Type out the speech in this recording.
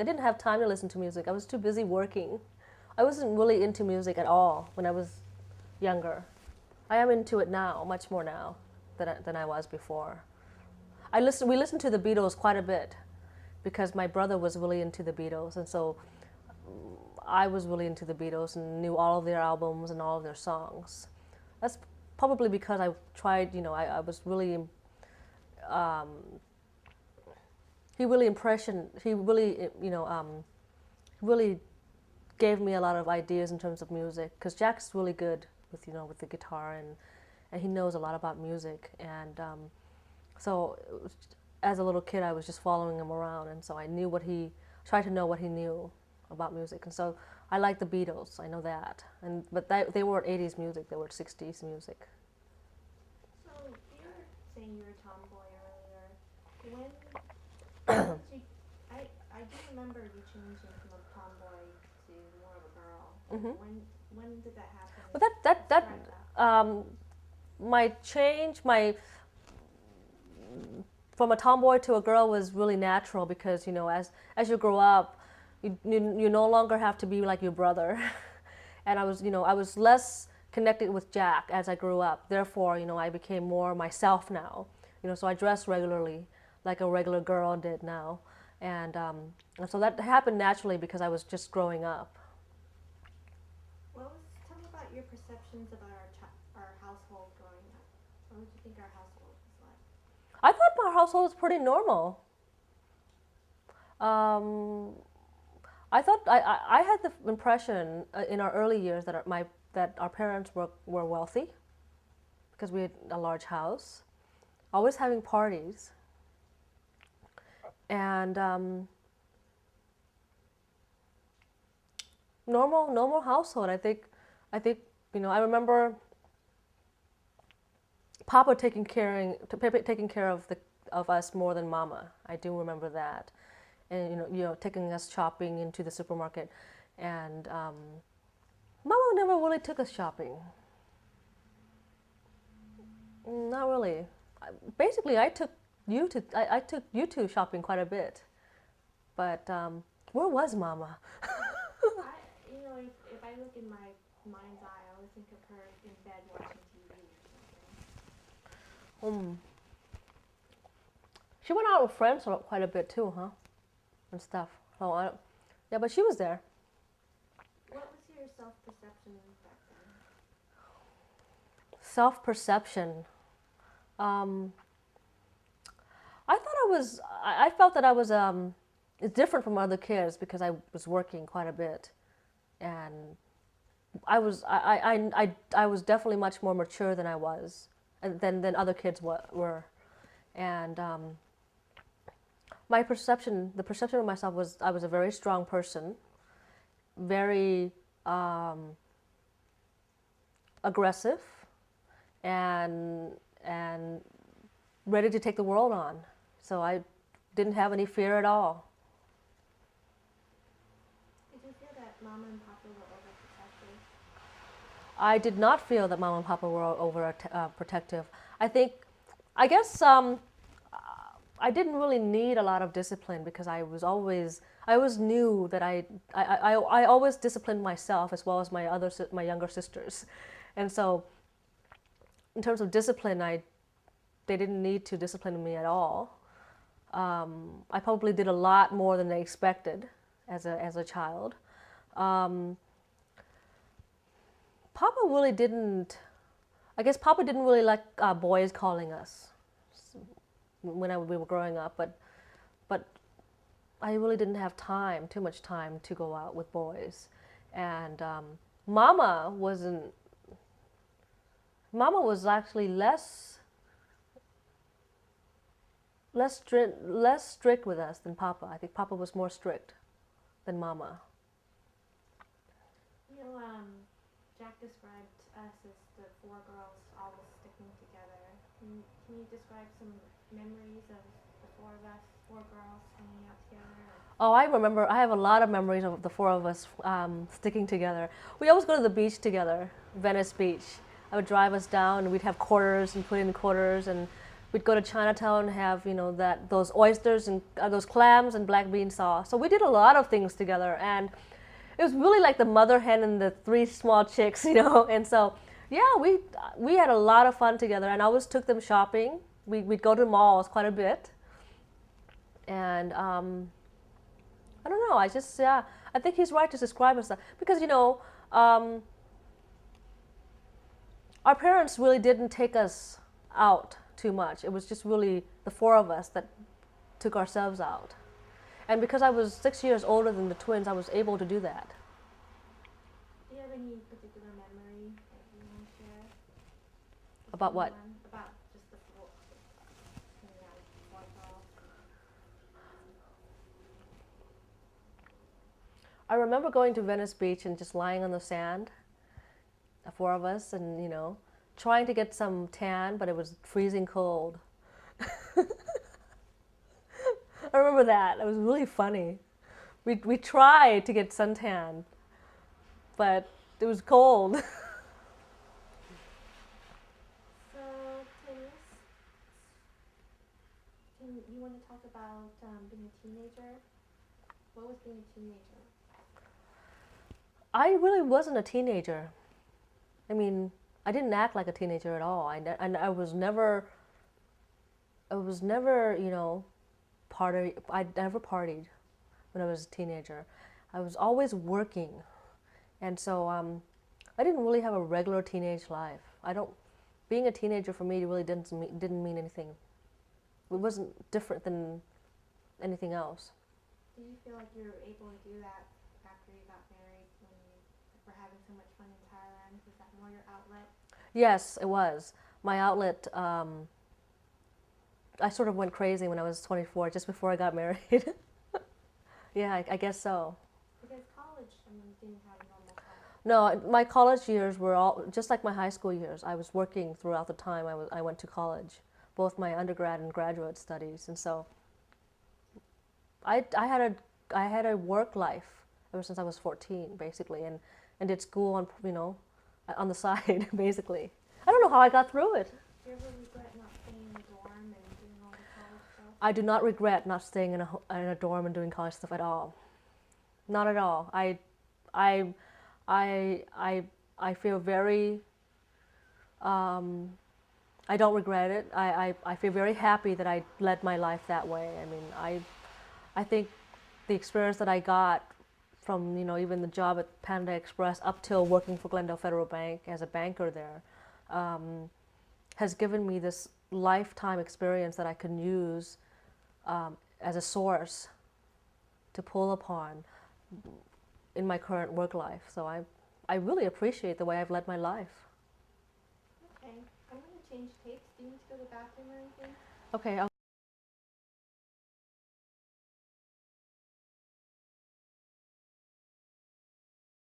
I didn't have time to listen to music. I was too busy working. I wasn't really into music at all when I was younger. I am into it now, much more now than I was before. We listened to the Beatles quite a bit because my brother was really into the Beatles, and so I was really into the Beatles and knew all of their albums and all of their songs. That's probably because I tried, I was really, um, he really really gave me a lot of ideas in terms of music, because Jack's really good with the guitar, and he knows a lot about music, and so as a little kid I was just following him around, and so I tried to know what he knew about music, and so I like the Beatles, I know that, but they weren't 80s music, they were 60s music. So you were saying you were a tomboy earlier. When did you, I do remember you changing from a tomboy to more of a girl. Mm-hmm. When did that happen? Well, my change, from a tomboy to a girl was really natural, because as you grow up, you no longer have to be like your brother, and I was less connected with Jack as I grew up. Therefore, I became more myself now. So I dress regularly, like a regular girl did now, and so that happened naturally because I was just growing up. Tell me about your perceptions about our household growing up. What did you think our household was like? I thought my household was pretty normal. Um, I thought I had the impression in our early years that our parents were wealthy, because we had a large house, always having parties, and normal household. I remember Papa taking care of us more than Mama. I do remember that, and taking us shopping into the supermarket, and Mama never really took us shopping. Not really. Basically, I took you to shopping quite a bit, but where was Mama? If I look in my mind's eye, I always think of her in bed watching TV or something. She went out with friends quite a bit too, huh? And stuff. Yeah, but she was there. What was your self-perception back then? Self-perception. I felt that I was different from other kids because I was working quite a bit, and I was definitely much more mature than I was, than other kids were, and the perception of myself was I was a very strong person, very aggressive, and ready to take the world on. So I didn't have any fear at all. Did you feel that Mama and Papa were overprotective? I did not feel that Mom and Papa were overprotective. I guess I didn't really need a lot of discipline, because I always knew that I always disciplined myself as well as my younger sisters, and so in terms of discipline, they didn't need to discipline me at all. I probably did a lot more than they expected as a child. Papa really didn't. I guess Papa didn't really like boys calling us when we were growing up, but I really didn't have too much time to go out with boys, and Mama wasn't. Mama was actually less strict with us than Papa. I think Papa was more strict than Mama. Jack described us as the four girls always sticking together. Can you describe some memories of the four of us, four girls hanging out together? Oh, I remember. I have a lot of memories of the four of us sticking together. We always go to the beach together, Venice Beach. I would drive us down, and we'd have quarters and put in quarters, and we'd go to Chinatown and have those oysters and those clams and black bean sauce. So we did a lot of things together, and it was really like the mother hen and the three small chicks, And so yeah, we had a lot of fun together, and I always took them shopping. We'd go to malls quite a bit, and I don't know. I think he's right to describe us that because our parents really didn't take us out too much. It was just really the four of us that took ourselves out. And because I was 6 years older than the twins, I was able to do that. Do you have any particular memory that you want to share? About what? About just the four, hanging out with the four girls. I remember going to Venice Beach and just lying on the sand, the four of us, and trying to get some tan, but it was freezing cold. I remember that. It was really funny. We tried to get suntan, but it was cold. So, you want to talk about being a teenager? What was being a teenager? I really wasn't a teenager. I mean, I didn't act like a teenager at all. I was never, I never partied when I was a teenager. I was always working, and so I didn't really have a regular teenage life. Being a teenager for me really didn't mean anything. It wasn't different than anything else. Do you feel like you were able to do that after you got married when you were having so much fun in Thailand? Was that more your outlet? Yes, it was. My outlet, I sort of went crazy when I was 24, just before I got married. Yeah, I guess so. Because college, didn't have normal college. No, my college years were all, just like my high school years. I was working throughout the time I went to college, both my undergrad and graduate studies. And so I had a work life ever since I was 14, basically, and did school on the side, basically. I don't know how I got through it. Do you ever regret not staying in the dorm and doing all the college stuff? I do not regret not staying in a dorm and doing college stuff at all. Not at all. I feel very. I don't regret it. I feel very happy that I led my life that way. I mean, I think the experience that I got from even the job at Panda Express up till working for Glendale Federal Bank as a banker there has given me this lifetime experience that I can use as a source to pull upon in my current work life. So I really appreciate the way I've led my life. Okay, I'm going to change tapes. Do you need to go to the bathroom or anything? Okay.